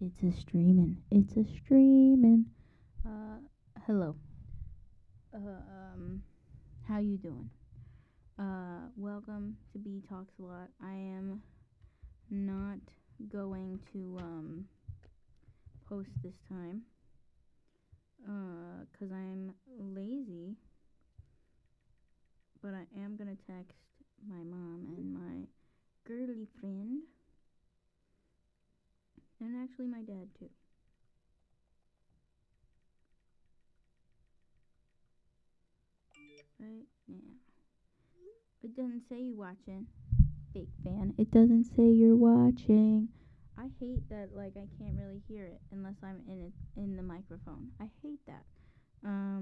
It's a streaming. It's a streaming. Uh, hello. Um, how you doing? Welcome to B Talks a Lot. I am not going to post this time. 'Cause I'm lazy. But I am gonna text my mom and my girly friend, and actually my dad too. Right now. It doesn't say you watching. Fake fan. It doesn't say you're watching. I hate that I can't really hear it unless I'm in the microphone. I hate that.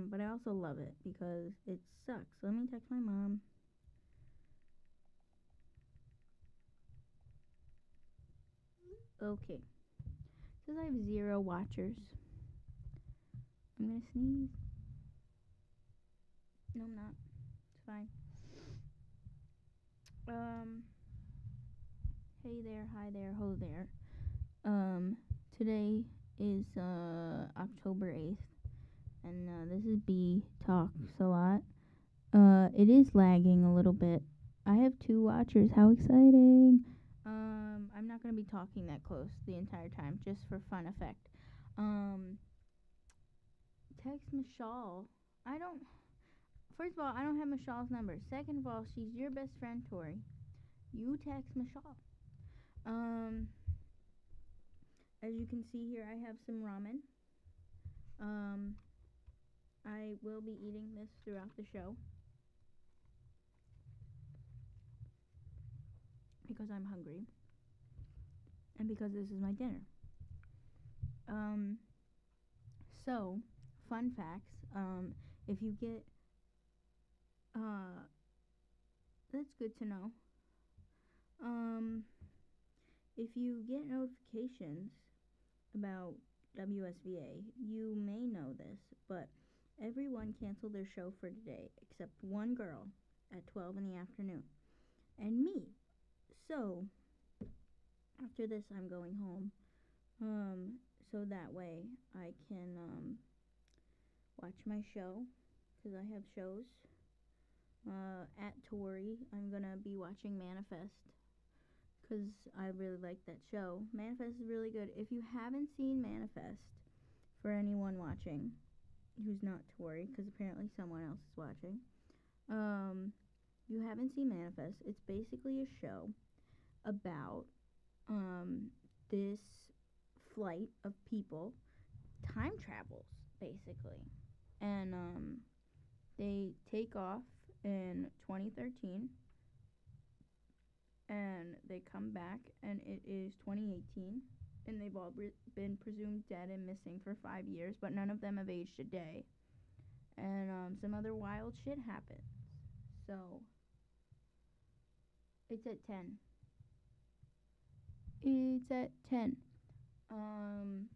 But I also love it because it sucks. Let me text my mom. Okay. Says I have 0 watchers. I'm gonna sneeze. No, I'm not. It's fine. Um. Hey there. Hi there. Ho there. Today is October 8th, and this is B Talks a Lot. It is lagging a little bit. I have 2 watchers. How exciting! I'm not gonna be talking that close the entire time, just for fun effect. Um, Text Michelle. I don't. First of all, I don't have Michelle's number. Second of all, she's your best friend, Tori. You text Michelle. Um, as you can see here, I have some ramen. Um, I will be eating this throughout the show because I'm hungry and because this is my dinner. Um, so, fun facts. If you get, uh, that's good to know. Um, if you get notifications about WSVA, you may know this, but everyone canceled their show for today except one girl at 12 in the afternoon and me. So, after this, I'm going home. So that way I can watch my show because I have shows. At Tori, I'm gonna be watching Manifest because I really like that show. Manifest is really good. If you haven't seen Manifest, for anyone watching who's not Tori, because apparently someone else is watching, you haven't seen Manifest, it's basically a show about this flight of people, time travels basically, and they take off in 2013 and they come back and it is 2018 and they've all been presumed dead and missing for 5 years, but none of them have aged a day, and some other wild shit happens. So it's at 10. It's at 10. Um,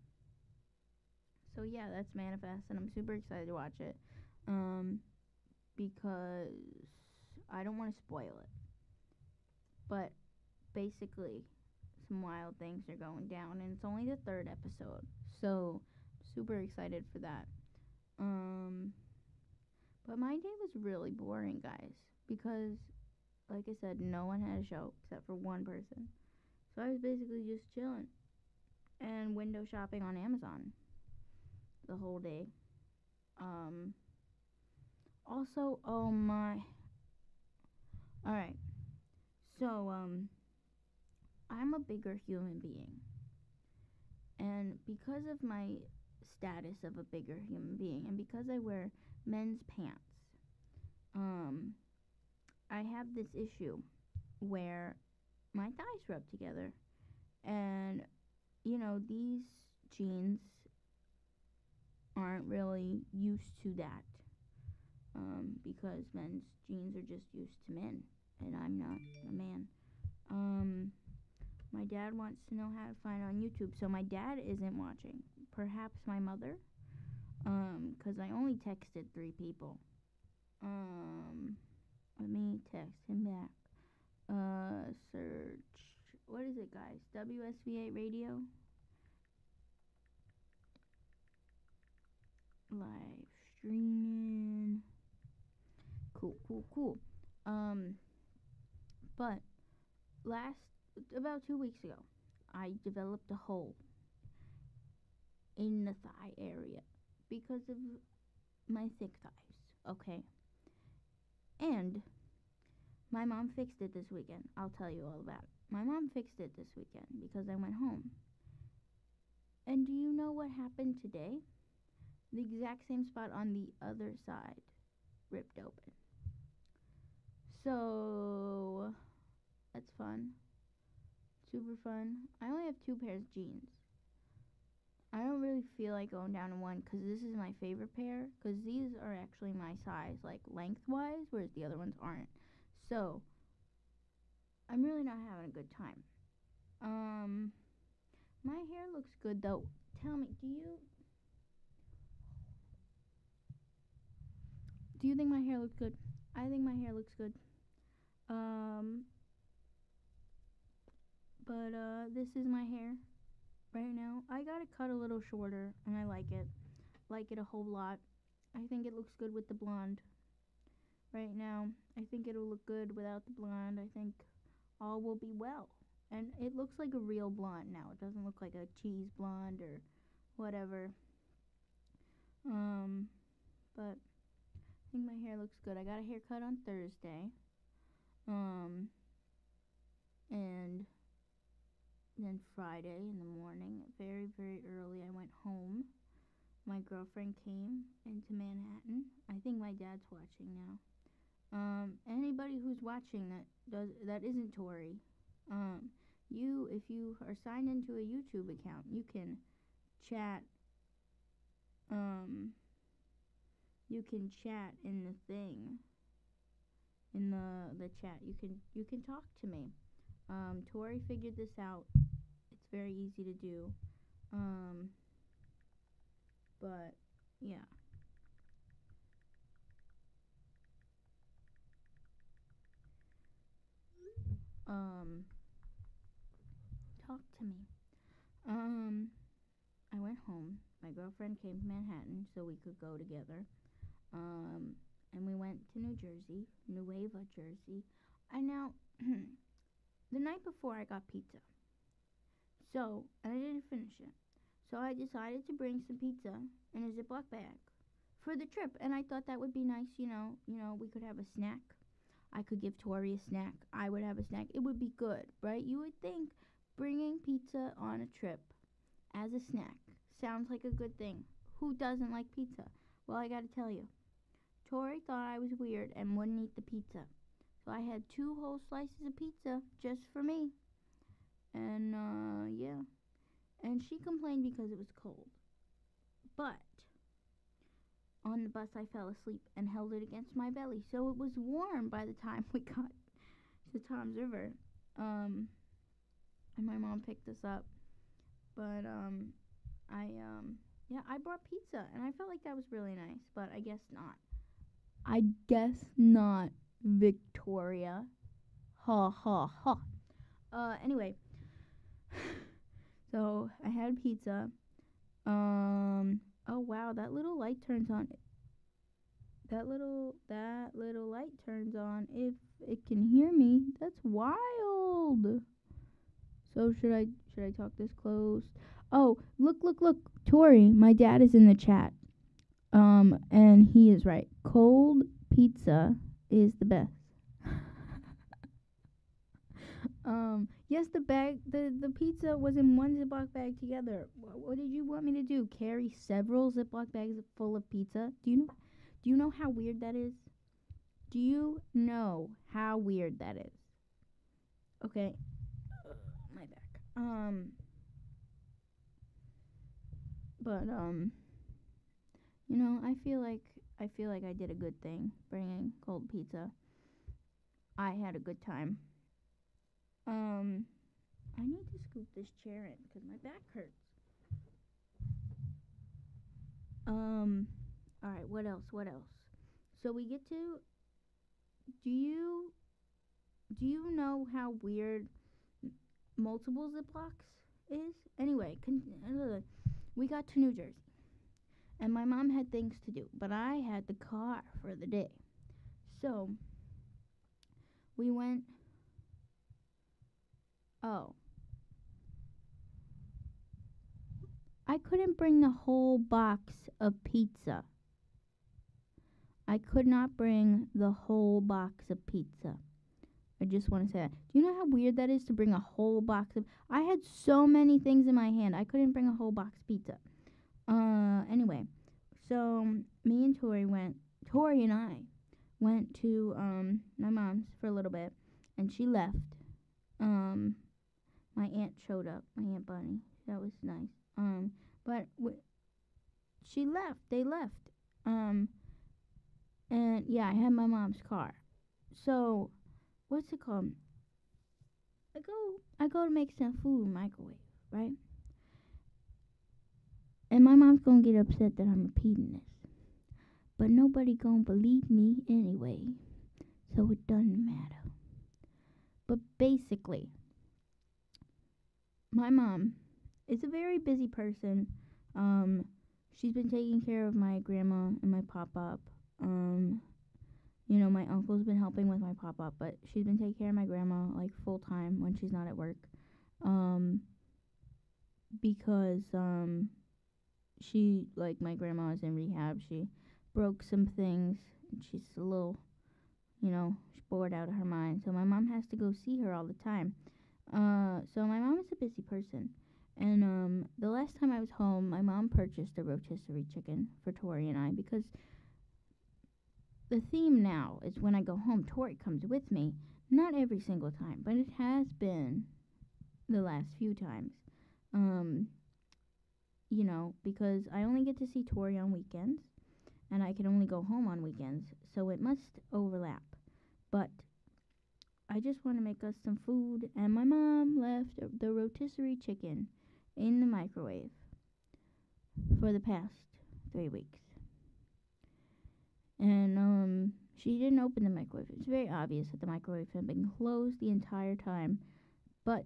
so yeah, that's Manifest, and I'm super excited to watch it. Because I don't want to spoil it. But basically, some wild things are going down, and it's only the 3rd episode. So, super excited for that. But my day was really boring, guys, because, like I said, no one had a show except for one person. So I was basically just chilling and window shopping on Amazon the whole day. Um, Also, oh my. Alright. So, I'm a bigger human being. And because of my status of a bigger human being, and because I wear men's pants, um, I have this issue where my thighs rub together. And, these jeans aren't really used to that. Because men's jeans are just used to men, and I'm not a man. My dad wants to know how to find it on YouTube, so my dad isn't watching. Perhaps my mother, 'cause I only texted 3 people. Let me text him back. Search. What is it, guys? WSVA radio? streaming. Cool. But about 2 weeks ago, I developed a hole in the thigh area because of my thick thighs. Okay, and my mom fixed it this weekend. I'll tell you all about it. My mom fixed it this weekend because I went home. And do you know what happened today? The exact same spot on the other side ripped open. So that's fun. Super fun. I only have 2 pairs of jeans. I don't really feel like going down to one because this is my favorite pair. Because these are actually my size, like lengthwise, whereas the other ones aren't. So I'm really not having a good time. My hair looks good though. Tell me, do you think my hair looks good? I think my hair looks good. But this is my hair right now. I got it cut a little shorter, and I like it. Like it a whole lot. I think it looks good with the blonde. Right now, I think it'll look good without the blonde. I think all will be well. And it looks like a real blonde now. It doesn't look like a cheese blonde or whatever. But I think my hair looks good. I got a haircut on Thursday. And then Friday in the morning, very, very early, I went home. My girlfriend came into Manhattan. I think my dad's watching now. Anybody who's watching that isn't Tori, if you are signed into a YouTube account, you can chat. You can chat in the thing. In the chat, you can talk to me. Tori figured this out. It's very easy to do. But yeah. Talk to me. I went home. My girlfriend came to Manhattan so we could go together. And we went to New Jersey, Nueva Jersey. And now, the night before I got pizza. So, and I didn't finish it. So I decided to bring some pizza in a Ziploc bag for the trip. And I thought that would be nice, we could have a snack. I could give Tori a snack. I would have a snack. It would be good, right? You would think bringing pizza on a trip as a snack sounds like a good thing. Who doesn't like pizza? Well, I gotta tell you, Tori thought I was weird and wouldn't eat the pizza. So I had 2 whole slices of pizza just for me. And, yeah. And she complained because it was cold. But on the bus, I fell asleep and held it against my belly. So it was warm by the time we got to Tom's River. And my mom picked us up. But, I brought pizza. And I felt like that was really nice. But I guess not. I guess not, Victoria. Ha ha ha. Anyway. So I had pizza. Oh wow, that little light turns on. That little light turns on if it can hear me. That's wild. So should I talk this close? Oh, look. Tori, my dad is in the chat. And he is right. Cold pizza is the best. Yes, the pizza was in one Ziploc bag together. What did you want me to do? Carry several Ziploc bags full of pizza? Do you know how weird that is? Do you know how weird that is? Okay. My back. But I feel like I did a good thing bringing cold pizza. I had a good time. I need to scoop this chair in because my back hurts. Alright, what else? So we get to, do you know how weird multiple Ziplocs is? Anyway, we got to New Jersey. And my mom had things to do, but I had the car for the day. So we went. Oh, I couldn't bring the whole box of pizza. I could not bring the whole box of pizza. I just want to say that. Do you know how weird that is to bring a whole box of... I had so many things in my hand. I couldn't bring a whole box of pizza. Anyway. So, me and Tori and I went to, my mom's for a little bit. And she left. My aunt showed up. My Aunt Bunny. That was nice. But she left. They left. And yeah, I had my mom's car. So, what's it called? I go to make some food in the microwave, right? And my mom's gonna get upset that I'm repeating this. But nobody gonna believe me anyway. So it doesn't matter. But basically, my mom is a very busy person. She's been taking care of my grandma and my pop-up. My uncle's been helping with my pop-up, but she's been taking care of my grandma, like, full-time when she's not at work. Because, she, like, my grandma is in rehab. She broke some things, and she's a little, she's bored out of her mind. So my mom has to go see her all the time. So my mom is a busy person. And, the last time I was home, my mom purchased a rotisserie chicken for Tori and I, because the theme now is when I go home, Tori comes with me. Not every single time, but it has been the last few times. Because I only get to see Tori on weekends, and I can only go home on weekends, so it must overlap. But I just want to make us some food, and my mom left the rotisserie chicken in the microwave for the past 3 weeks. And, she didn't open the microwave. It's very obvious that the microwave had been closed the entire time. But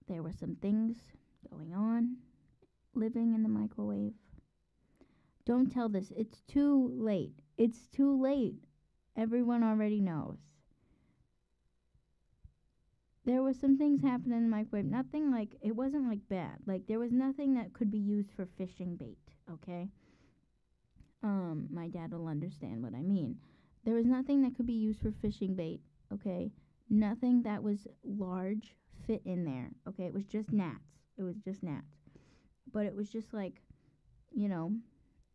there were some things going on living in the microwave. Don't tell this. It's too late. It's too late. Everyone already knows. There was some things happening in the microwave. Nothing like... It wasn't, like, bad. Like, there was nothing that could be used for fishing bait, okay? My dad will understand what I mean. There was nothing that could be used for fishing bait, okay? Nothing that was large fit in there, okay? It was just gnats. But it was just like,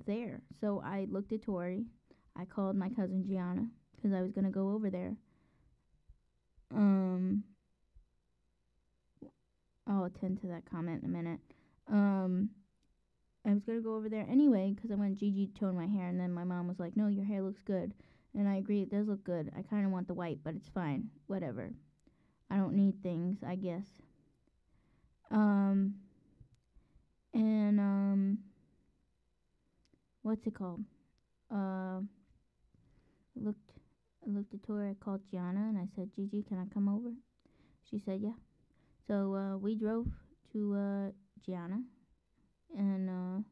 there. So I looked at Tori. I called my cousin Gianna because I was going to go over there. I'll attend to that comment in a minute. I was going to go over there anyway because I wanted Gigi to tone my hair, and then my mom was like, no, your hair looks good. And I agree, it does look good. I kind of want the white, but it's fine. Whatever. I don't need things, I guess. What's it called? I looked at Tori, I called Gianna, and I said, Gigi, can I come over? She said, yeah. So, we drove to, Gianna, and,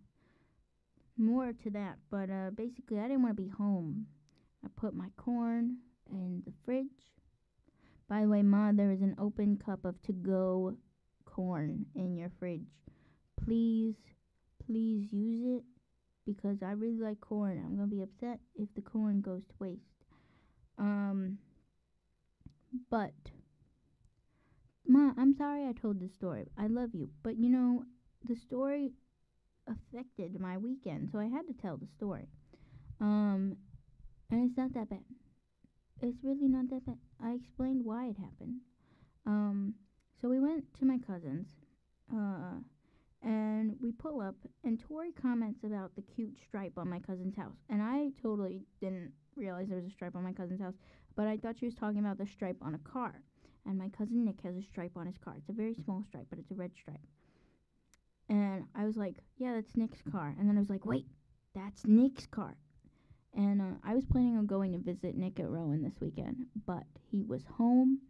more to that, but, basically, I didn't want to be home. I put my corn in the fridge. By the way, Ma, there is an open cup of to-go corn in your fridge. Please use it, because I really like corn. I'm going to be upset if the corn goes to waste. But, Ma, I'm sorry I told this story. I love you. But, the story affected my weekend, so I had to tell the story. And it's not that bad. It's really not that bad. I explained why it happened. So we went to my cousin's, and we pull up, and Tori comments about the cute stripe on my cousin's house. And I totally didn't realize there was a stripe on my cousin's house, but I thought she was talking about the stripe on a car. And my cousin Nick has a stripe on his car. It's a very small stripe, but it's a red stripe. And I was like, yeah, that's Nick's car. And then I was like, wait, that's Nick's car. And I was planning on going to visit Nick at Rowan this weekend, but he was home.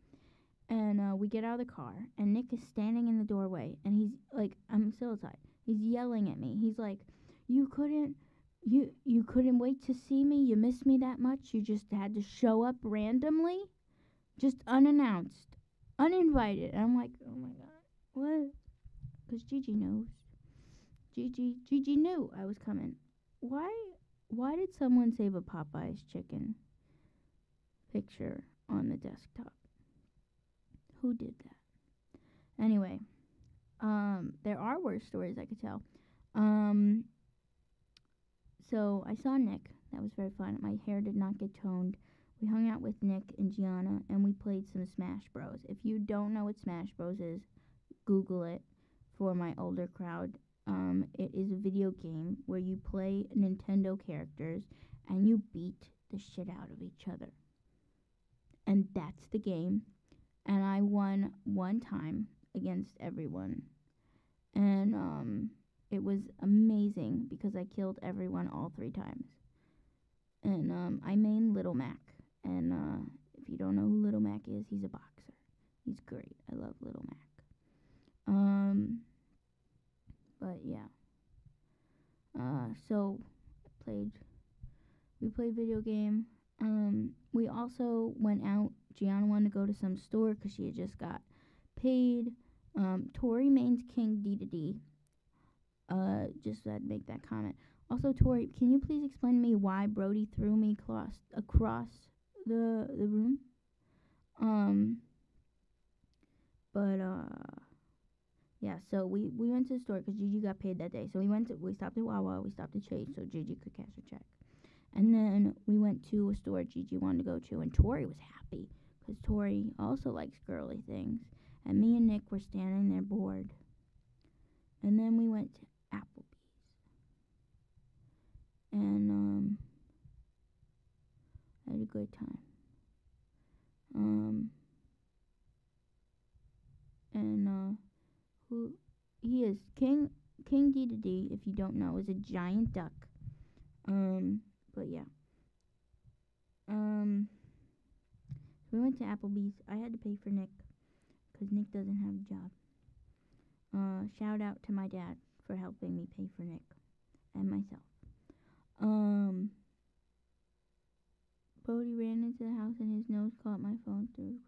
And we get out of the car, and Nick is standing in the doorway, and he's like, I'm still outside. He's yelling at me. He's like, "You couldn't wait to see me? You missed me that much? You just had to show up randomly? Just unannounced, uninvited." And I'm like, "Oh my god. What?" Cuz Gigi knows. Gigi knew I was coming. Why did someone save a Popeye's chicken picture on the desktop? Who did that? Anyway, there are worse stories I could tell. So I saw Nick. That was very fun. My hair did not get toned. We hung out with Nick and Gianna, and we played some Smash Bros. If you don't know what Smash Bros is, Google it for my older crowd. It is a video game where you play Nintendo characters and you beat the shit out of each other. And that's the game. And I won one time against everyone. And it was amazing because I killed everyone all 3 times. And I main Little Mac. And if you don't know who Little Mac is, he's a boxer. He's great. I love Little Mac. But yeah. So we played video game. We also went out. Gianna wanted to go to some store because she had just got paid. Tori mains King D2D. Just so I'd make that comment. Also, Tori, can you please explain to me why Brody threw me across the room? Yeah, so we went to the store because Gigi got paid that day. So we stopped at Wawa, we stopped at Chase so Gigi could cash a check. And then we went to a store Gigi wanted to go to, and Tori was happy because Tori also likes girly things. And me and Nick were standing there bored. And then we went to Applebee's. And I had a good time. Who he is King D2D, if you don't know, is a giant duck. But yeah. We went to Applebee's. I had to pay for Nick because Nick doesn't have a job. Shout out to my dad for helping me pay for Nick and myself. Brody ran into the house and his nose caught my phone through.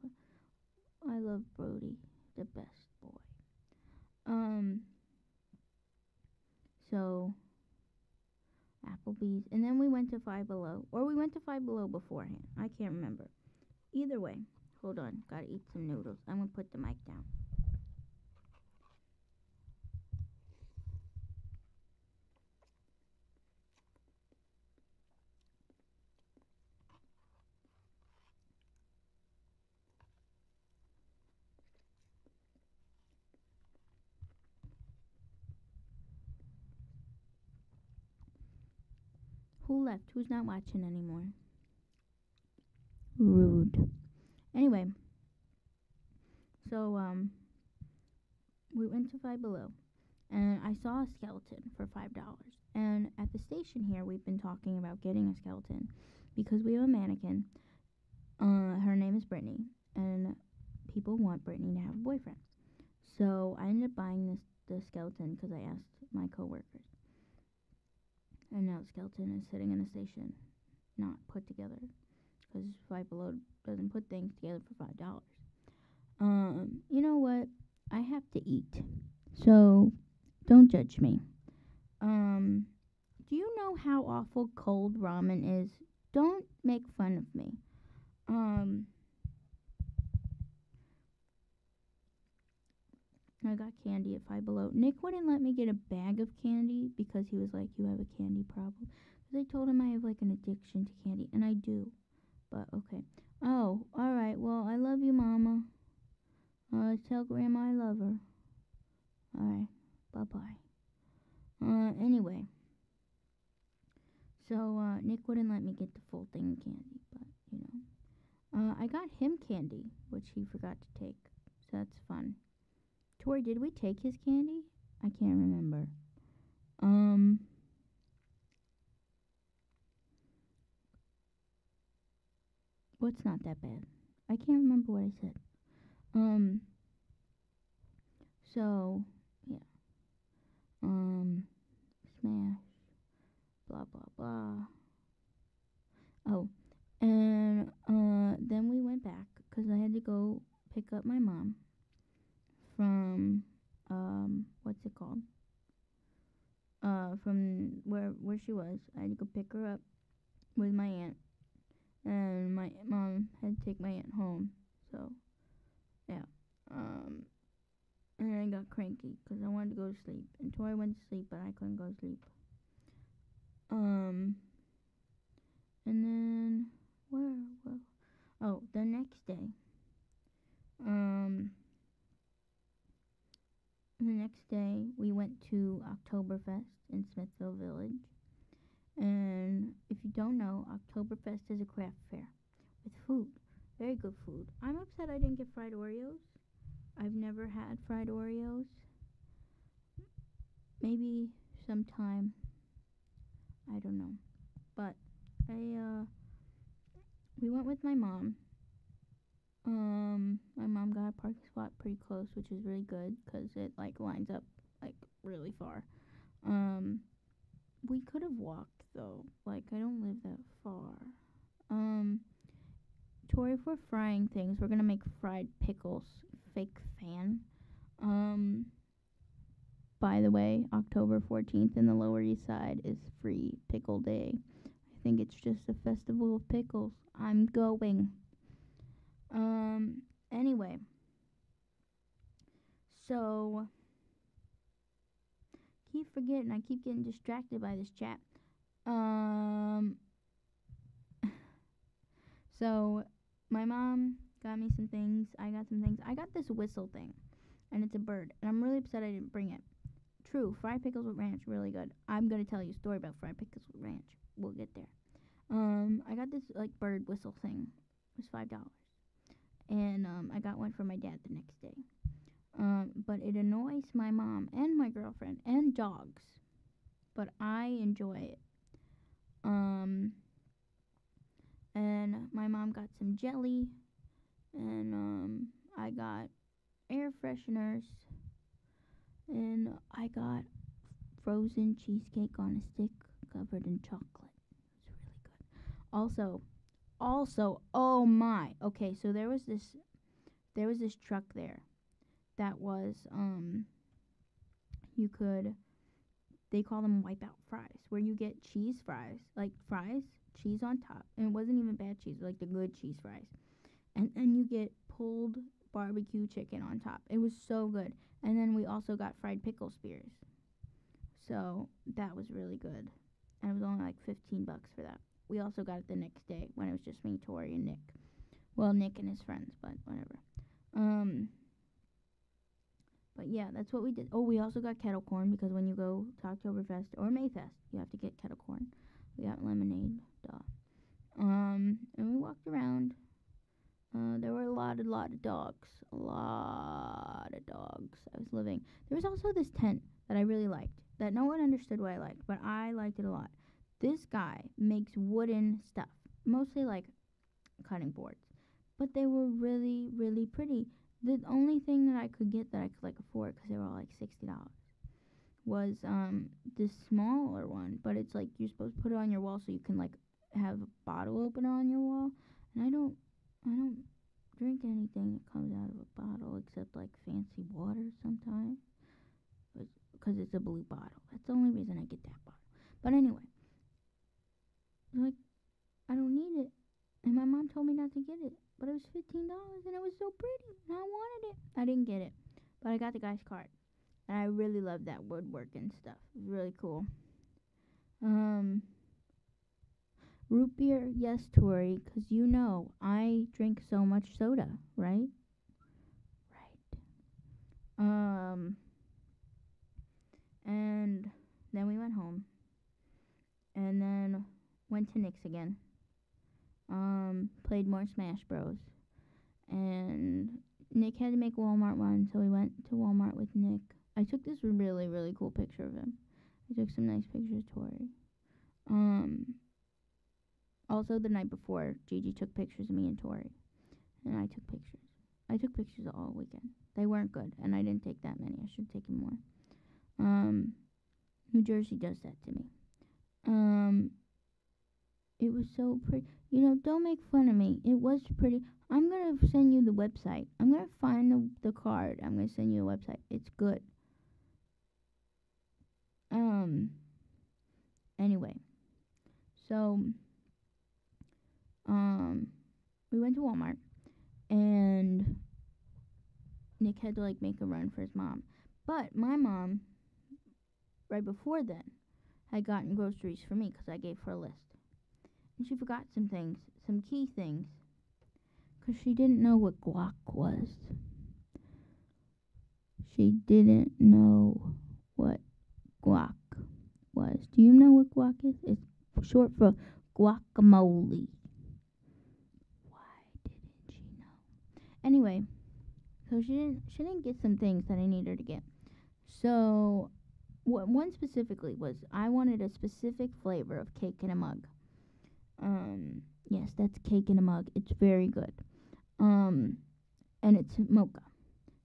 I love Brody, the best boy. So Applebee's, and then we went to Five Below, or we went to Five Below beforehand. I can't remember. Either way, hold on, gotta eat some noodles. I'm gonna put the mic down. Who left? Who's not watching anymore? Rude. Anyway, so we went to Five Below, and I saw a skeleton for $5. And at the station here, we've been talking about getting a skeleton because we have a mannequin. Her name is Brittany, and people want Brittany to have a boyfriend. So I ended up buying the skeleton because I asked my coworkers. And now the skeleton is sitting in the station, not put together, because Five Below doesn't put things together for $5. You know what? I have to eat, so don't judge me. Do you know how awful cold ramen is? Don't make fun of me. I got candy at Five Below. Nick wouldn't let me get a bag of candy because he was like, "You have a candy problem." Because I told him I have like an addiction to candy, and I do. But okay. Oh, all right. Well, I love you, Mama. Tell Grandma I love her. All right. Bye-bye. Anyway. So Nick wouldn't let me get the full thing of candy, but you know. I got him candy, which he forgot to take. So that's fun. Tori, did we take his candy? I can't remember. What's not that bad? I can't remember what I said. So, yeah. Um, Smash. Blah blah blah. Oh, and then we went back because I had to go pick up my mom from what's it called? From where she was. I had to go pick her up with my aunt, and my mom had to take my aunt home. So yeah. Um, and I got cranky because I wanted to go to sleep, and Tori went to sleep, but I couldn't go to sleep. Um, and then where? Well, oh, the next day. Um, the next day we went to Oktoberfest in Smithville Village. And if you don't know, Oktoberfest is a craft fair with food, very good food. I'm upset I didn't get fried Oreos. I've never had fried Oreos. Maybe sometime. I don't know. But we went with my mom. My mom got a parking spot pretty close, which is really good because it like lines up like really far. Um, we could have walked though. Like I don't live that far. Um, Tori, if we're frying things, we're gonna make fried pickles. Fake fan. Um, by the way, October 14th in the Lower East Side is free pickle day. I think it's just a festival of pickles. I'm going. Anyway, so keep forgetting. I keep getting distracted by this chat. Um, so my mom got me some things. I got some things. I got this whistle thing, and it's a bird, and I'm really upset I didn't bring it. True, fried pickles with ranch, really good. I'm gonna tell you a story about fried pickles with ranch. We'll get there. I got this like bird whistle thing. It was $5, and I got one for my dad the next day. But it annoys my mom and my girlfriend and dogs, but I enjoy it. Um, and my mom got some jelly, and I got air fresheners, and I got frozen cheesecake on a stick covered in chocolate. It's really good. Also, oh my. Okay, so there was this truck there that was you could they call them wipeout fries, where you get cheese fries, like fries, cheese on top, and it wasn't even bad cheese, like the good cheese fries, and then you get pulled barbecue chicken on top. It was so good. And then we also got fried pickle spears, so that was really good, and it was only like $15 for that. We also got it the next day when it was just me, Tori, and Nick. Well, Nick and his friends, but whatever. Um, but yeah, that's what we did. Oh, we also got kettle corn because when you go to Oktoberfest or Mayfest, you have to get kettle corn. We got lemonade, duh. And we walked around. There were a lot of dogs. A lot of dogs. I was living. There was also this tent that I really liked that no one understood what I liked, but I liked it a lot. This guy makes wooden stuff, mostly like cutting boards, but they were really, really pretty. The only thing that I could get that I could like afford because they were all like $60 was this smaller one, but it's like you're supposed to put it on your wall so you can like have a bottle opener on your wall, and I don't drink anything that comes out of a bottle except like fancy water sometimes, because it's a blue bottle. That's the only reason I get that bottle. But anyway, like I don't need it, and my mom told me not to get it, but it was $15 and it was so pretty, and I wanted it. I didn't get it, but I got the guy's card, and I really loved that woodwork and stuff. It was really cool. Um, Root beer, yes, Tori, 'cause you know I drink so much soda, right? Right. Um, and then we went home, and then went to Nick's again. Played more Smash Bros. And Nick had to make a Walmart run, so we went to Walmart with Nick. I took this really, really cool picture of him. I took some nice pictures, Tori. Um, Also the night before, Gigi took pictures of me and Tori, and I took pictures. I took pictures all weekend. They weren't good, and I didn't take that many. I should have taken more. New Jersey does that to me. Um, it was so pretty. Don't make fun of me. It was pretty. I'm gonna send you the website. I'm gonna find the card. I'm gonna send you the website. It's good. Um. Anyway, so um, we went to Walmart and Nick had to like make a run for his mom. But my mom, right before then, had gotten groceries for me because I gave her a list. And she forgot some things, some key things, because she didn't know what guac was. She didn't know what guac was. Do you know what guac is? It's short for guacamole. Why didn't she know? Anyway, so she didn't get some things that I needed her to get. So one specifically was I wanted a specific flavor of cake in a mug. Yes, that's cake in a mug. It's very good. And it's mocha.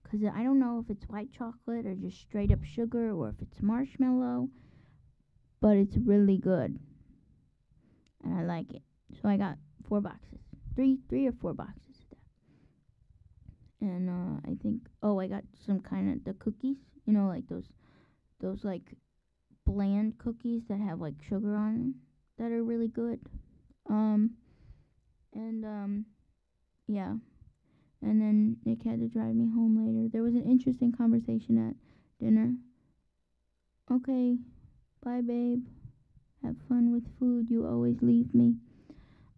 Because I don't know if it's white chocolate or just straight up sugar or if it's marshmallow. But it's really good. And I like it. So I got 4 boxes. Three or 4 boxes of that. And I think, I got some kind of the cookies. Like those like bland cookies that have like sugar on them that are really good. Um, and yeah. And then Nick had to drive me home later. There was an interesting conversation at dinner. Okay, bye, babe. Have fun with food. You always leave me.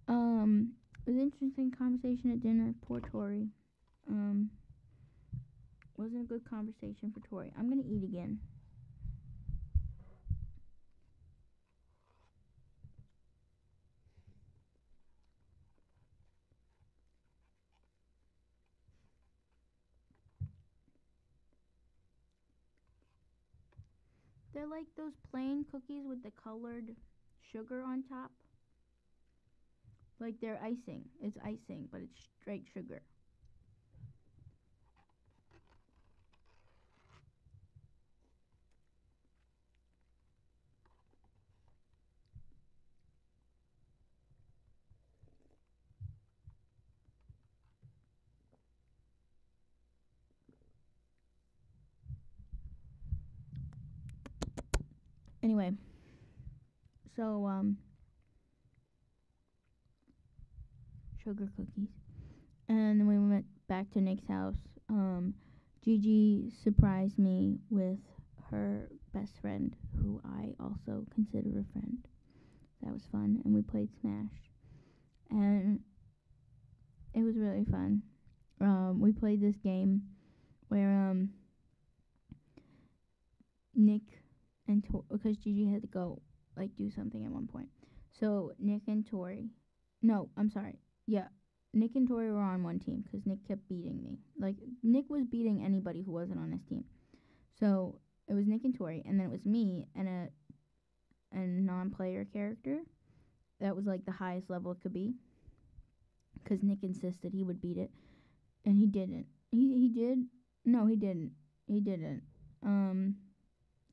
It was an interesting conversation at dinner. Poor Tori. Wasn't a good conversation for Tori. I'm gonna eat again. They're like those plain cookies with the colored sugar on top. Like they're icing. It's icing, but it's straight sugar. Anyway, so sugar cookies. And then we went back to Nick's house. Gigi surprised me with her best friend, who I also consider a friend. That was fun, and we played Smash, and it was really fun. We played this game where Nick and because Gigi had to go like do something at one point, so Nick and Tori, no, I'm sorry, yeah, Nick and Tori were on one team because Nick kept beating me. Like Nick was beating anybody who wasn't on his team. So it was Nick and Tori, and then it was me and a non-player character that was like the highest level it could be. Because Nick insisted he would beat it, and he didn't. He did. No, he didn't. He didn't. Um,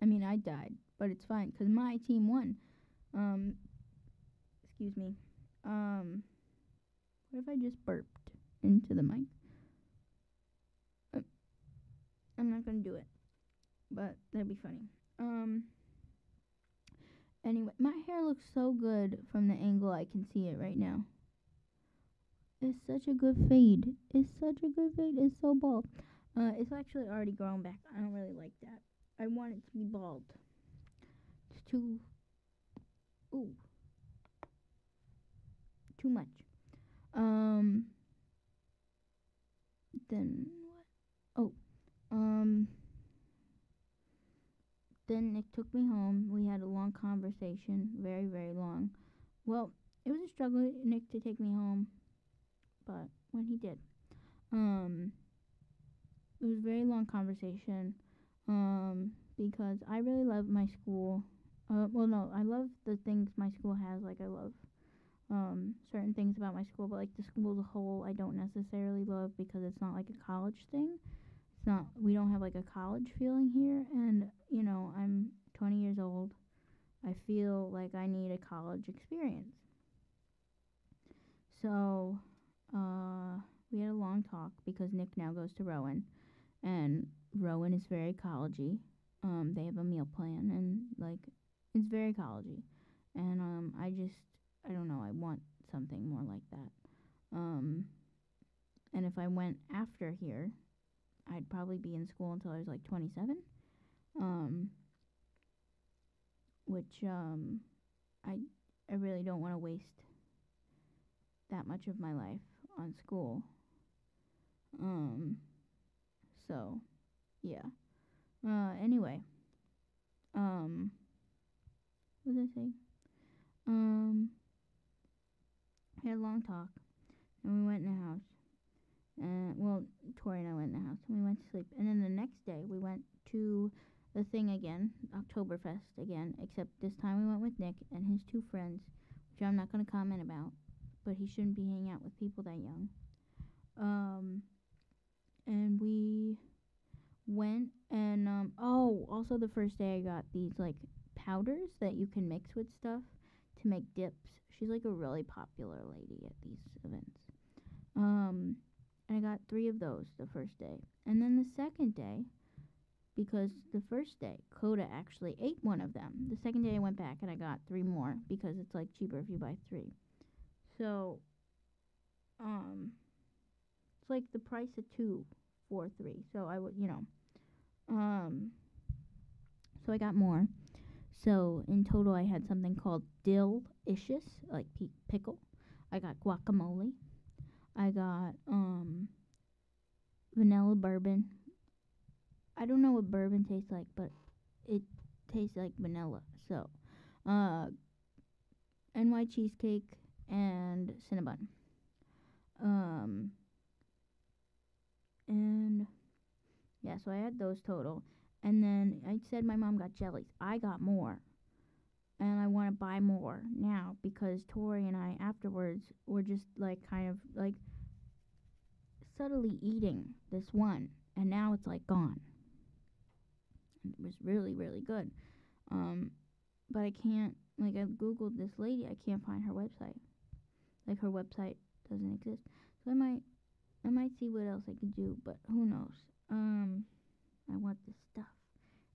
I mean, I died, but it's fine because my team won. Um, excuse me. What if I just burped into the mic? Uh, I'm not gonna do it, but that'd be funny. Anyway, my hair looks so good from the angle I can see it right now. It's such a good fade. It's such a good fade. It's so bald. It's actually already grown back. I don't really like that. I want it to be bald. It's ooh, too much. Um, then what? Then Nick took me home. We had a long conversation, very, very long. Well, it was a struggle, Nick, to take me home, but when he did, um, it was a very long conversation. Because I really love my school. Well, no, I love the things my school has. Like, I love certain things about my school, but like the school as a whole, I don't necessarily love because it's not like a college thing. It's not. We don't have like a college feeling here, and I'm 20 years old. I feel like I need a college experience. So, we had a long talk because Nick now goes to Rowan, and Rowan is very collegey. They have a meal plan, and like, it's very collegey. And I don't know, I want something more like that. And if I went after here, I'd probably be in school until I was like 27. Um, which I I really don't want to waste that much of my life on school. Um, so yeah. Anyway, um, what was I saying? Um, we had a long talk, and we went in the house. Well, Tori and I went in the house, and we went to sleep. And then the next day, we went to the thing again, Oktoberfest again. Except this time we went with Nick and his two friends, which I'm not going to comment about. But he shouldn't be hanging out with people that young. And we went and also the first day I got these like powders that you can mix with stuff to make dips. She's like a really popular lady at these events. I got 3 of those the first day. And then the second day, because the first day Coda actually ate one of them. The second day I went back and I got 3 more because it's like cheaper if you buy 3. So it's like the price of 2 for 3. So I would, so I got more. So in total, I had something called dill-ishus, like pickle. I got guacamole. I got vanilla bourbon. I don't know what bourbon tastes like, but it tastes like vanilla. So, NY cheesecake and Cinnabon. And yeah, so I had those total. And then I said my mom got jellies. I got more. And I want to buy more now because Tori and I afterwards were just like kind of like subtly eating this one. And now it's like gone. It was really, really good. But I can't, like, I Googled this lady. I can't find her website. Like, her website doesn't exist. So I might see what else I could do, but who knows. I want this stuff.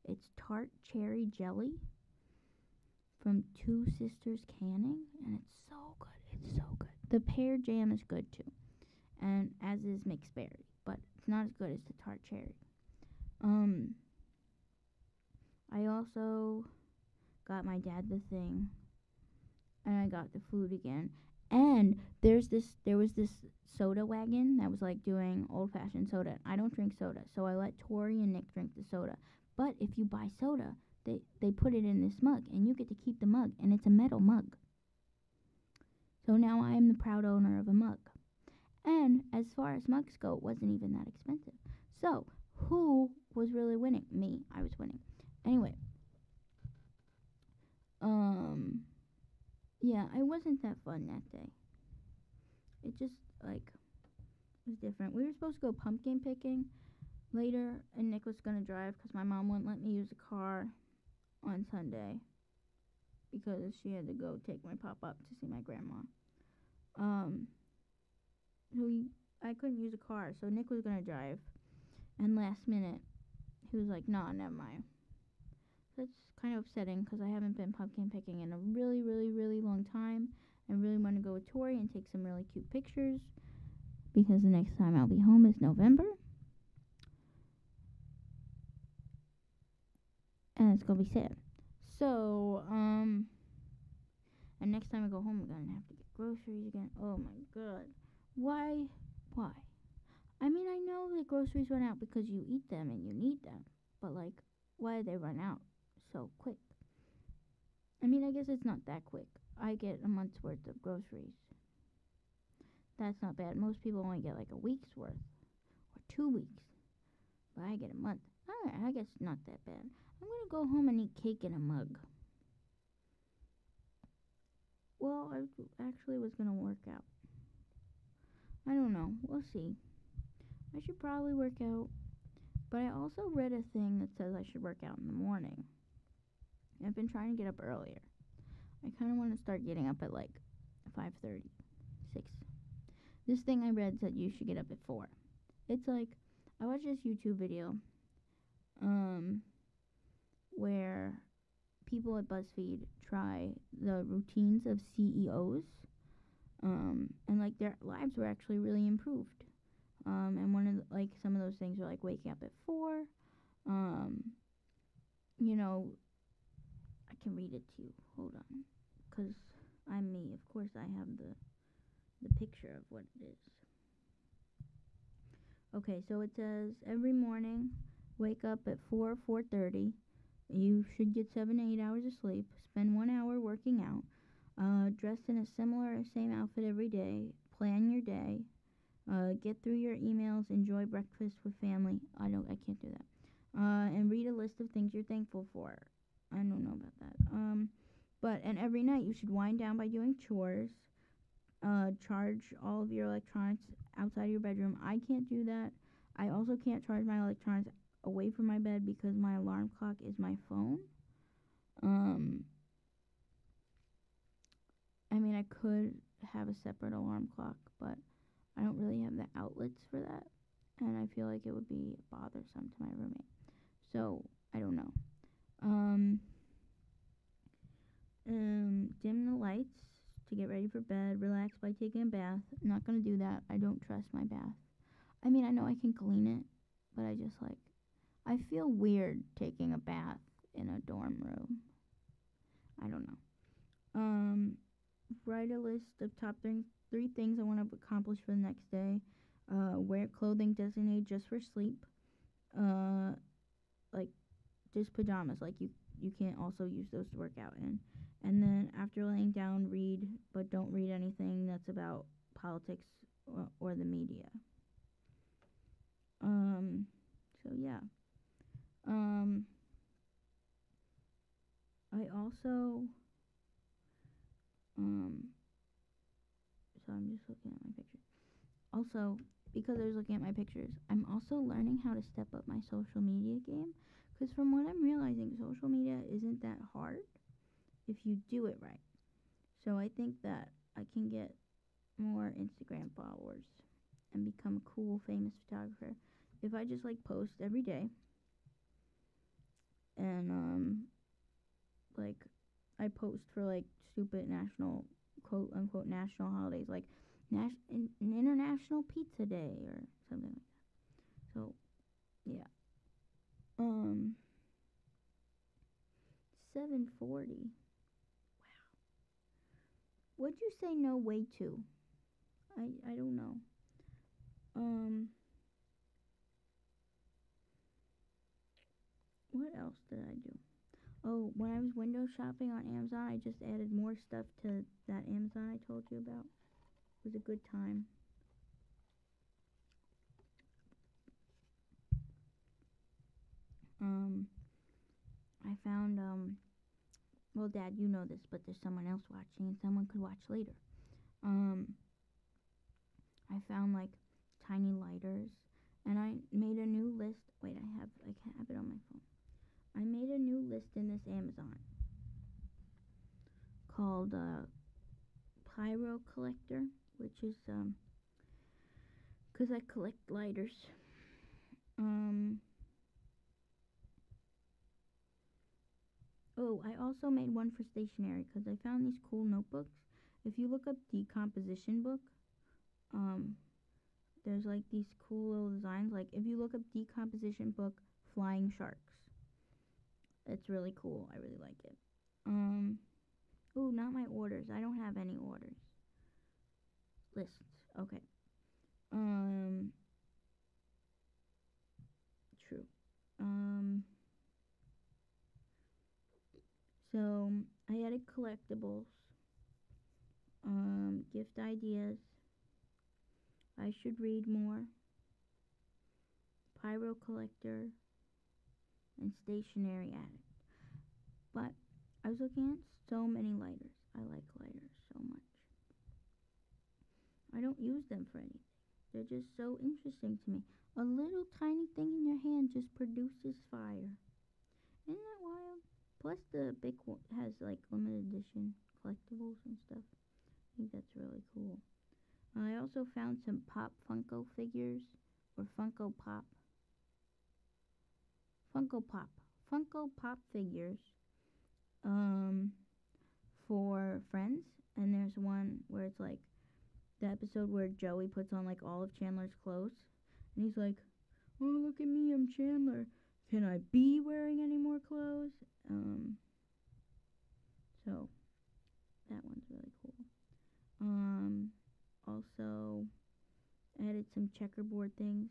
It's tart cherry jelly from Two Sisters Canning, and it's so good. It's so good. The pear jam is good too, and as is mixed berry, but it's not as good as the tart cherry. I also got my dad the thing, and I got the food again. And there was this soda wagon that was like doing old fashioned soda. I don't drink soda, so I let Tori and Nick drink the soda. But if you buy soda, they put it in this mug, and you get to keep the mug, and it's a metal mug. So now I am the proud owner of a mug. And as far as mugs go, it wasn't even that expensive. So who was really winning? Me. I was winning. Anyway. Yeah, it wasn't that fun that day. It just, like, was different. We were supposed to go pumpkin picking later, and Nick was going to drive because my mom wouldn't let me use a car on Sunday because she had to go take my pop up to see my grandma. I couldn't use a car, so Nick was going to drive. And last minute, he was like, nah, never mind. That's kind of upsetting because I haven't been pumpkin picking in a really, really, really long time. I really want to go with Tori and take some really cute pictures because the next time I'll be home is November. And it's going to be sad. So, and next time I go home, I'm going to have to get groceries again. Oh my god. Why? I mean, I know that groceries run out because you eat them and you need them. But, like, why did they run out so quick? I mean, I guess it's not that quick. I get a month's worth of groceries. That's not bad. Most people only get like a week's worth or 2 weeks. But I get a month. Alright, I guess not that bad. I'm going to go home and eat cake in a mug. Well, I actually was going to work out. I don't know. We'll see. I should probably work out. But I also read a thing that says I should work out in the morning. I've been trying to get up earlier. I kind of want to start getting up at like 5:30, 6. This thing I read said you should get up at 4. It's like I watched this YouTube video where people at BuzzFeed try the routines of CEOs, and like their lives were actually really improved. And one of like some of those things are like waking up at 4. Um, you know, I can read it to you. Hold on, cause I'm me. Of course, I have the picture of what it is. Okay, so it says every morning, wake up at 4:30. You should get 7 to 8 hours of sleep. Spend 1 hour working out. Dress in a similar or same outfit every day. Plan your day. Get through your emails. Enjoy breakfast with family. I can't do that. And read a list of things you're thankful for. I don't know about that. And every night you should wind down by doing chores. Charge all of your electronics outside of your bedroom. I can't do that. I also can't charge my electronics away from my bed because my alarm clock is my phone. I mean, I could have a separate alarm clock, but I don't really have the outlets for that, and I feel like it would be bothersome to my roommate. So, I don't know. Dim the lights to get ready for bed. Relax by taking a bath. I'm not gonna do that. I don't trust my bath. I mean, I know I can clean it, but I feel weird taking a bath in a dorm room. I don't know. Write a list of top 3 things I want to accomplish for the next day. Wear clothing designated just for sleep. Like just pajamas. Like you can't also use those to work out in. And then after laying down, read, but don't read anything that's about politics or the media. So yeah. I also so I'm just looking at my pictures. Also, because I was looking at my pictures, I'm also learning how to step up my social media game. Because from what I'm realizing, social media isn't that hard if you do it right. So I think that I can get more Instagram followers and become a cool, famous photographer if I just like post every day. And like I post for like stupid national, quote unquote, national holidays like International Pizza Day or something like that. So yeah. 7:40. What'd you say no way to? I don't know. What else did I do? Oh, when I was window shopping on Amazon, I just added more stuff to that Amazon I told you about. It was a good time. I found well, Dad, you know this, but there's someone else watching, and someone could watch later. I found like tiny lighters, and I made a new list. Wait, I have it on my phone. I made a new list in this Amazon called Pyro Collector, which is because I collect lighters. Oh, I also made one for stationery because I found these cool notebooks. If you look up decomposition book, there's like these cool little designs. Like if you look up decomposition book flying sharks, it's really cool. I really like it. Oh, not my orders. I don't have any orders. Lists. Okay. True. So I added collectibles, gift ideas. I should read more. Pyro collector and stationery addict. But I was looking at so many lighters. I like lighters so much. I don't use them for anything. They're just so interesting to me. A little tiny thing in your hand just produces fire. Isn't that wild? Plus, the big one has like limited edition collectibles and stuff. I think that's really cool. I also found some Pop Funko figures, or Funko Pop, Funko Pop figures, um, for Friends. And there's one where it's like the episode where Joey puts on like all of Chandler's clothes, and he's like, "Oh, look at me, I'm Chandler. Can I be wearing any more clothes?" So that one's really cool. Also added some checkerboard things,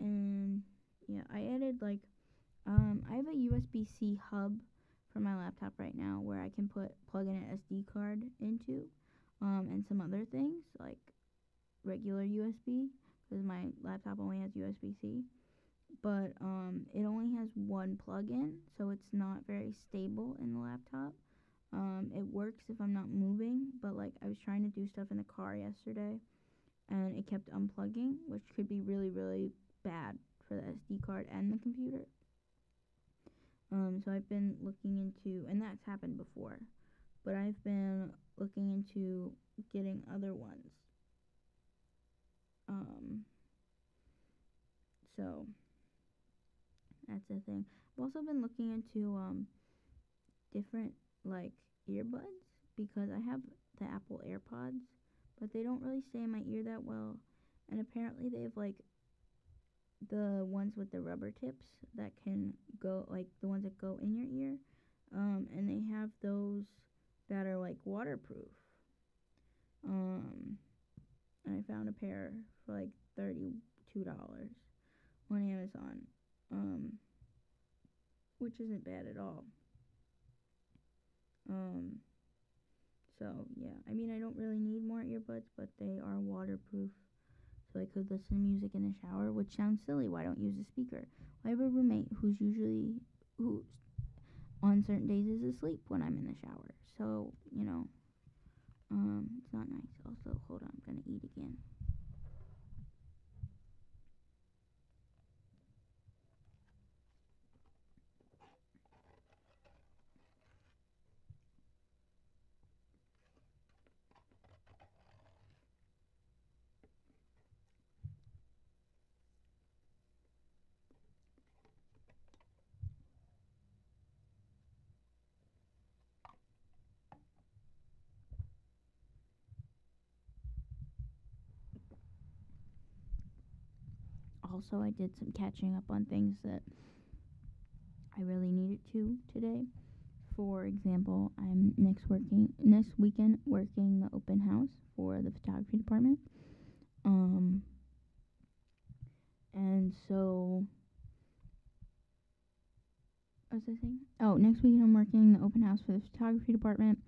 and yeah, I added like I have a USB-C hub for my laptop right now where I can plug in an SD card into, and some other things like regular USB because my laptop only has USB-C. But it only has one plug-in, so it's not very stable in the laptop. It works if I'm not moving, but like I was trying to do stuff in the car yesterday, and it kept unplugging, which could be really, really bad for the SD card and the computer. So I've been looking into, and that's happened before, but I've been looking into getting other ones. Um, so that's the thing. I've also been looking into different like earbuds because I have the Apple AirPods, but they don't really stay in my ear that well. And apparently they have like the ones with the rubber tips that can go, like the ones that go in your ear. And they have those that are like waterproof. Um, and I found a pair for like $32 on Amazon. Um, which isn't bad at all. Um, so yeah, I mean I don't really need more earbuds, but they are waterproof, so I could listen to music in the shower, which sounds silly. Why don't use a speaker? I have a roommate who on certain days is asleep when I'm in the shower, so it's not nice. Also, hold on, I'm gonna eat again. Also, I did some catching up on things that I really needed to today. For example, I'm next weekend working the open house for the photography department. Um, and so, what was I saying? Oh, next weekend I'm working the open house for the photography department.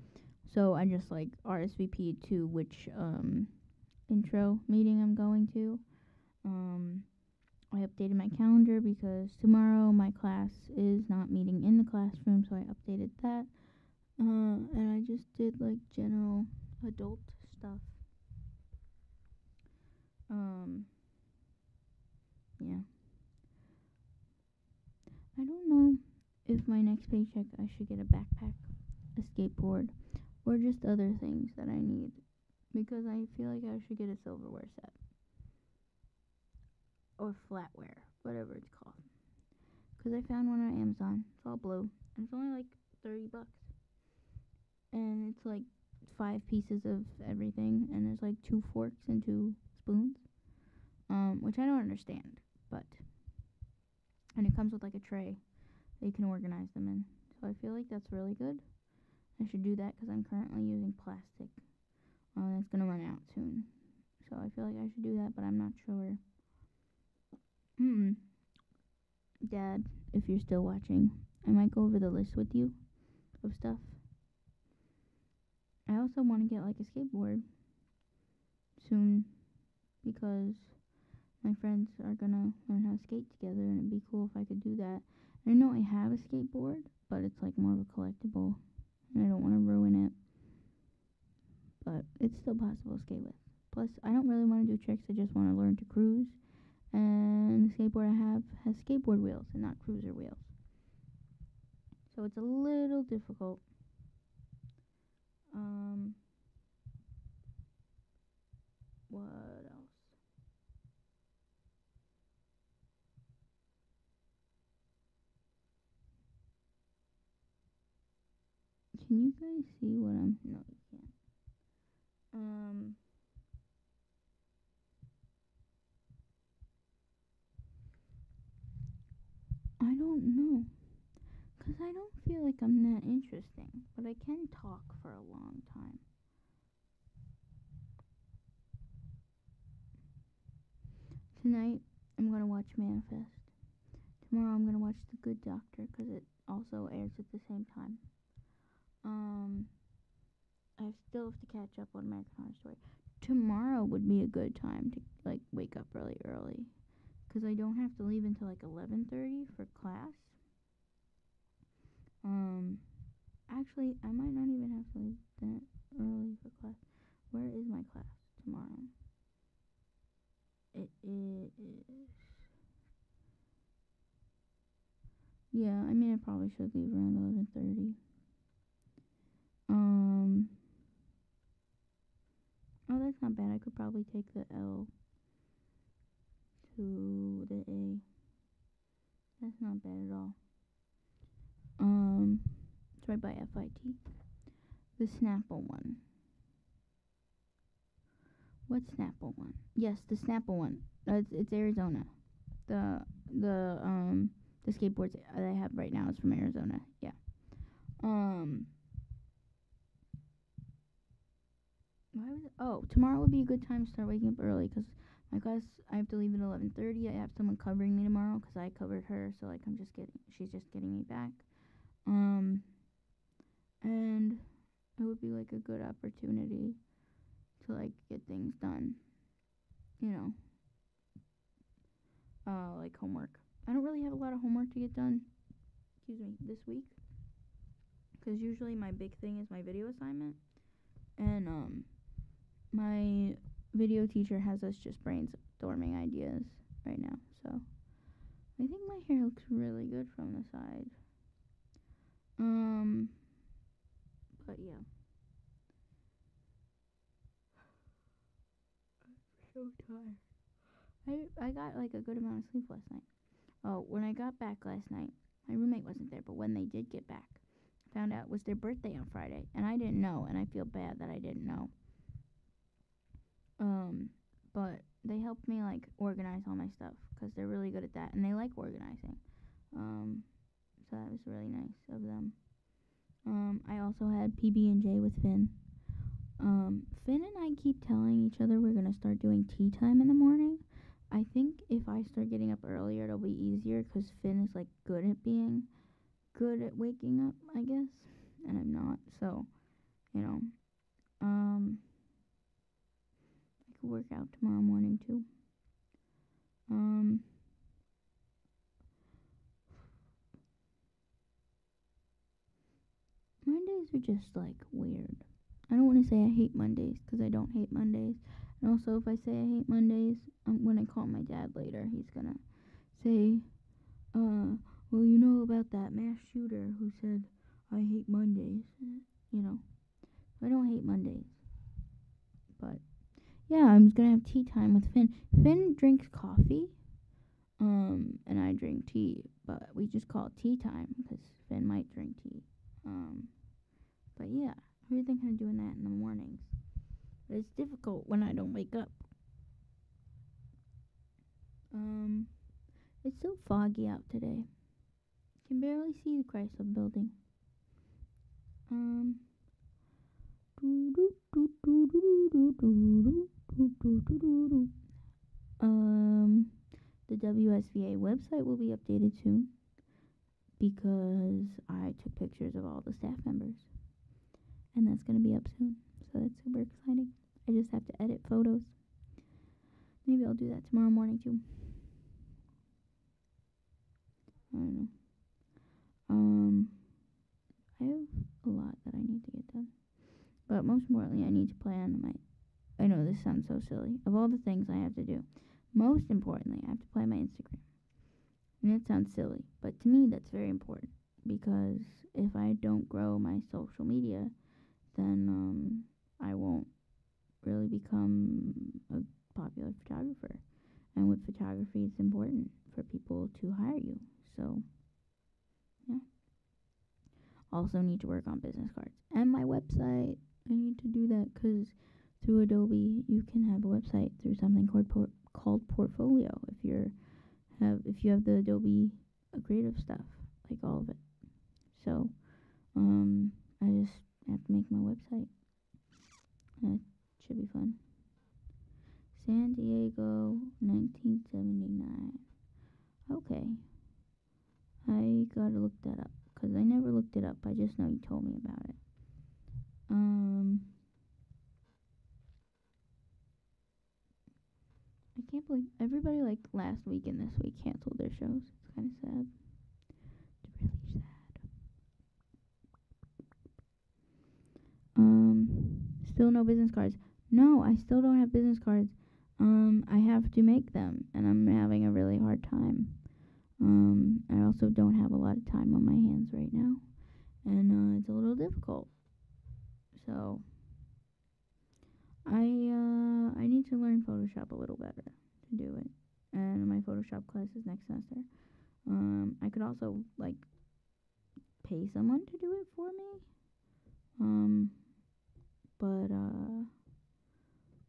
So I just like RSVP'd to which intro meeting I'm going to. I updated my calendar because tomorrow my class is not meeting in the classroom, so I updated that. And I just did like general adult stuff. Yeah. I don't know if my next paycheck I should get a backpack, a skateboard, or just other things that I need because I feel like I should get a silverware set or flatware, whatever it's called. Because I found one on Amazon. It's all blue and it's only like $30, and it's like 5 pieces of everything, and there's like 2 forks and 2 spoons, which I don't understand, but and it comes with like a tray that you can organize them in. So I feel like that's really good. I should do that because I'm currently using plastic. That's gonna run out soon, so I feel like I should do that, but I'm not sure. Dad, if you're still watching, I might go over the list with you of stuff. I also want to get like a skateboard soon because my friends are gonna learn how to skate together, and it'd be cool if I could do that. And I know I have a skateboard, but it's like more of a collectible, and I don't want to ruin it. But it's still possible to skate with. Plus, I don't really want to do tricks. I just want to learn to cruise. And the skateboard I have has skateboard wheels and not cruiser wheels. So it's a little difficult. Um, what else? Can you guys see what I'm? No, you can't. I don't know, cause I don't feel like I'm that interesting, but I can talk for a long time. Tonight, I'm gonna watch Manifest. Tomorrow, I'm gonna watch The Good Doctor, cause it also airs at the same time. Um, I still have to catch up on American Horror Story. Tomorrow would be a good time to like wake up really early, cause I don't have to leave until like 11:30 for class. Actually, I might not even have to leave that early for class. Where is my class tomorrow? It is. Yeah, I mean, I probably should leave around 11:30. Um. Oh, that's not bad. I could probably take the L to the A. That's not bad at all. It's right by FIT. The Snapple one. What Snapple one? Yes, the Snapple one. It's Arizona. The the um the skateboards that I have right now is from Arizona. Yeah. Um. Why was it? Oh, tomorrow would be a good time to start waking up early because my class I have to leave at 11:30. I have someone covering me tomorrow because I covered her, so like she's just getting me back. Um. And it would be like a good opportunity to like get things done. You know, like homework. I don't really have a lot of homework to get done. Excuse me, this week, because usually my big thing is my video assignment, and my video teacher has us just brainstorming ideas right now. So I think my hair looks really good from the side. But yeah. I'm so tired. I got like a good amount of sleep last night. Oh, when I got back last night, my roommate wasn't there, but when they did get back, I found out it was their birthday on Friday, and I didn't know, and I feel bad that I didn't know. But they helped me like organize all my stuff because they're really good at that, and they like organizing. So that was really nice of them. I also had PB&J with Finn. Finn and I keep telling each other we're gonna start doing tea time in the morning. I think if I start getting up earlier, it'll be easier because Finn is like good at waking up, I guess, and I'm not. So, you know, I could work out tomorrow morning too. Mondays are just like weird. I don't want to say I hate Mondays because I don't hate Mondays. And also, if I say I hate Mondays, when I call my dad later, he's gonna say, well, you know about that mass shooter who said I hate Mondays. You know, I don't hate Mondays. But yeah, I'm gonna have tea time with Finn. Finn drinks coffee, and I drink tea, but we just call it tea time because Finn might drink tea. But yeah, we're thinking of doing that in the mornings. But it's difficult when I don't wake up. It's so foggy out today. Can barely see the Chrysler building. The WSVA website will be updated soon because I took pictures of all the staff members, and that's going to be up soon. So that's super exciting. I just have to edit photos. Maybe I'll do that tomorrow morning too. I don't know. I have a lot that I need to get done. But most importantly, I need to plan my. I know this sounds so silly. Of all the things I have to do, most importantly, I have to plan my Instagram. And it sounds silly, but to me, that's very important because if I don't grow my social media, then I won't really become a popular photographer. And with photography, it's important for people to hire you. So, yeah. Also need to work on business cards and my website. I need to do that because through Adobe, you can have a website through something called Portfolio if you have the Adobe creative stuff, like all of it. So, I just have to make my website. That should be fun. San Diego, 1979. Okay. I gotta look that up, because I never looked it up. I just know you told me about it. I can't believe everybody, like, last week and this week canceled their shows. It's kind of sad. It's really sad. Still no business cards. No, I still don't have business cards. I have to make them, and I'm having a really hard time. I also don't have a lot of time on my hands right now, and it's a little difficult. So I need to learn Photoshop a little better to do it, and my Photoshop class is next semester. I could also like pay someone to do it for me. But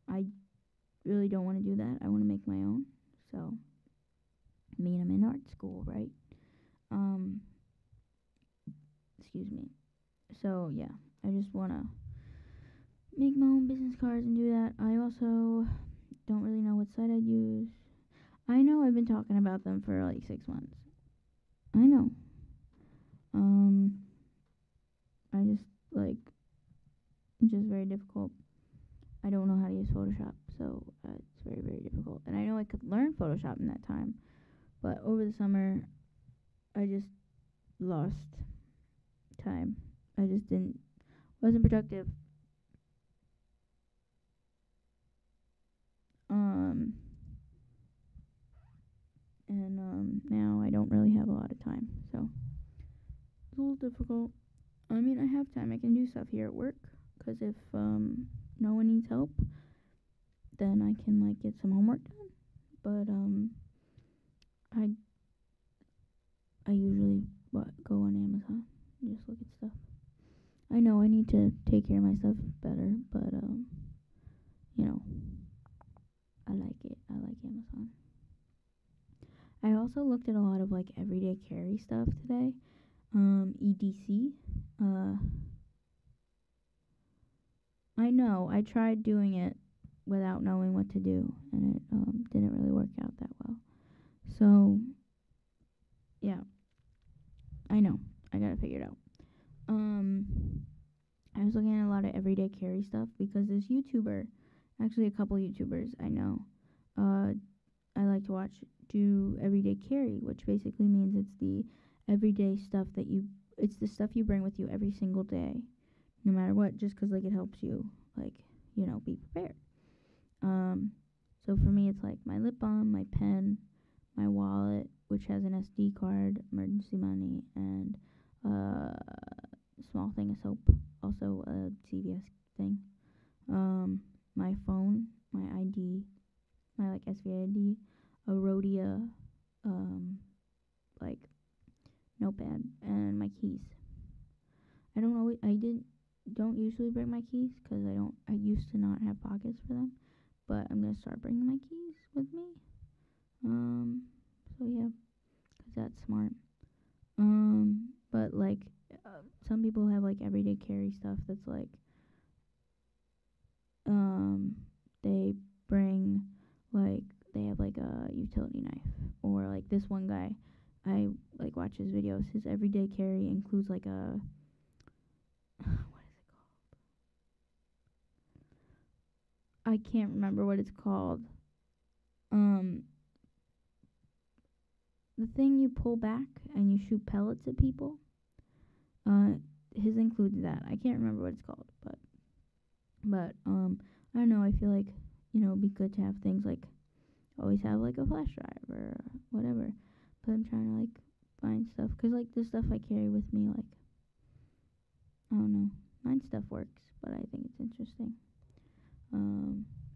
I really don't want to do that. I want to make my own. So, I mean, I'm in art school, right? Excuse me. So, yeah, I just want to make my own business cards and do that. I also don't really know what site I'd use. I know I've been talking about them for like 6 months. I know. I just like it's just very difficult. I don't know how to use Photoshop, so it's very, very difficult. And I know I could learn Photoshop in that time, but over the summer, I just lost time. I just wasn't productive. And now I don't really have a lot of time, so it's a little difficult. I mean, I have time. I can do stuff here at work, because if no one needs help, then I can like get some homework done. But I usually go on Amazon and just look at stuff. I know I need to take care of myself better, but you know, I like it. I like Amazon. I also looked at a lot of like everyday carry stuff today. EDC. I know I tried doing it without knowing what to do, and it didn't really work out that well. So yeah, I know I gotta figure it out. I was looking at a lot of everyday carry stuff because this YouTuber, actually a couple YouTubers I know, I like to watch do everyday carry, which basically means it's the everyday stuff it's the stuff you bring with you every single day, no matter what, just 'cause like it helps you, like, be prepared. So for me, it's like my lip balm, my pen, my wallet, which has an SD card, emergency money, and a small thing of soap, also a CVS thing. My phone, my ID, my like SVA ID, a Rhodia, like notepad, and my keys. I don't know. Don't usually bring my keys because I used to not have pockets for them, but I'm gonna start bringing my keys with me. So yeah, 'cause that's smart. But like, some people have like everyday carry stuff that's like, they bring like they have like a utility knife, or like this one guy, I like watch his videos. His everyday carry includes like a what is it called? I can't remember what it's called. The thing you pull back and you shoot pellets at people. His includes that. I can't remember what it's called, but I don't know. I feel like it'd be good to have things like always have like a flash drive or whatever. But I'm trying to like find stuff. Because, like, the stuff I carry with me, like, I don't know. Mine stuff works, but I think it's interesting.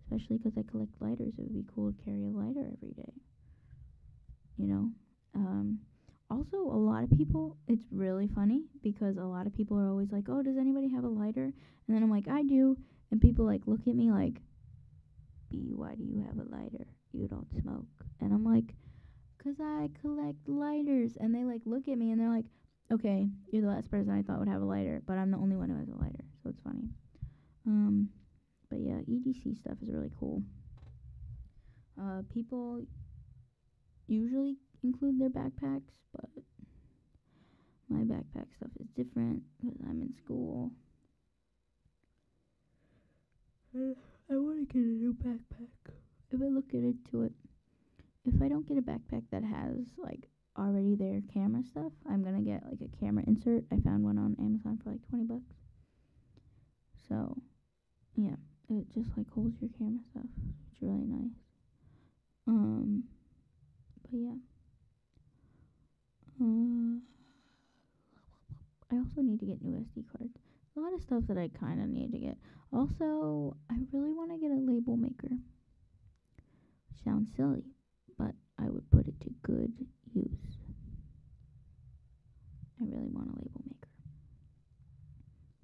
Especially because I collect lighters. It would be cool to carry a lighter every day. You know? Also, a lot of people, it's really funny because a lot of people are always like, oh, does anybody have a lighter? And then I'm like, I do. And people, like, look at me like, B, why do you have a lighter? You don't smoke. And I'm like, 'cause I collect lighters. And they, like, look at me and they're like, okay, you're the last person I thought would have a lighter, but I'm the only one who has a lighter. So it's funny. But yeah, EDC stuff is really cool. People usually include their backpacks, but my backpack stuff is different because I'm in school. I want to get a new backpack. If I look into it, if I don't get a backpack that has like already their camera stuff, I'm gonna get like a camera insert. I found one on Amazon for like $20. So yeah, it just like holds your camera stuff. It's really nice. But yeah. I also need to get new SD cards. A lot of stuff that I kind of need to get. Also, I really want to get a label maker. Sounds silly, but I would put it to good use. I really want a label maker.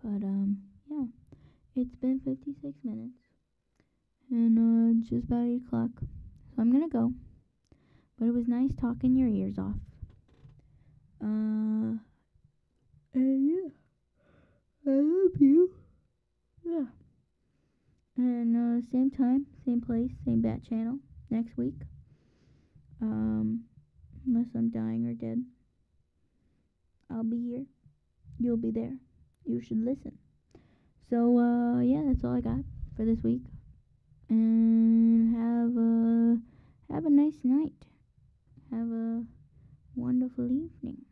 But yeah, it's been 56 minutes, and it's just about 8 o'clock. So I'm gonna go. But it was nice talking your ears off. And yeah, I love you. Yeah. And same time, same place, same bat channel next week. Unless I'm dying or dead, I'll be here. You'll be there. You should listen. So yeah, that's all I got for this week. And have a nice night. Have a wonderful evening.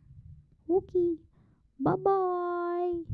Okay. Bye bye.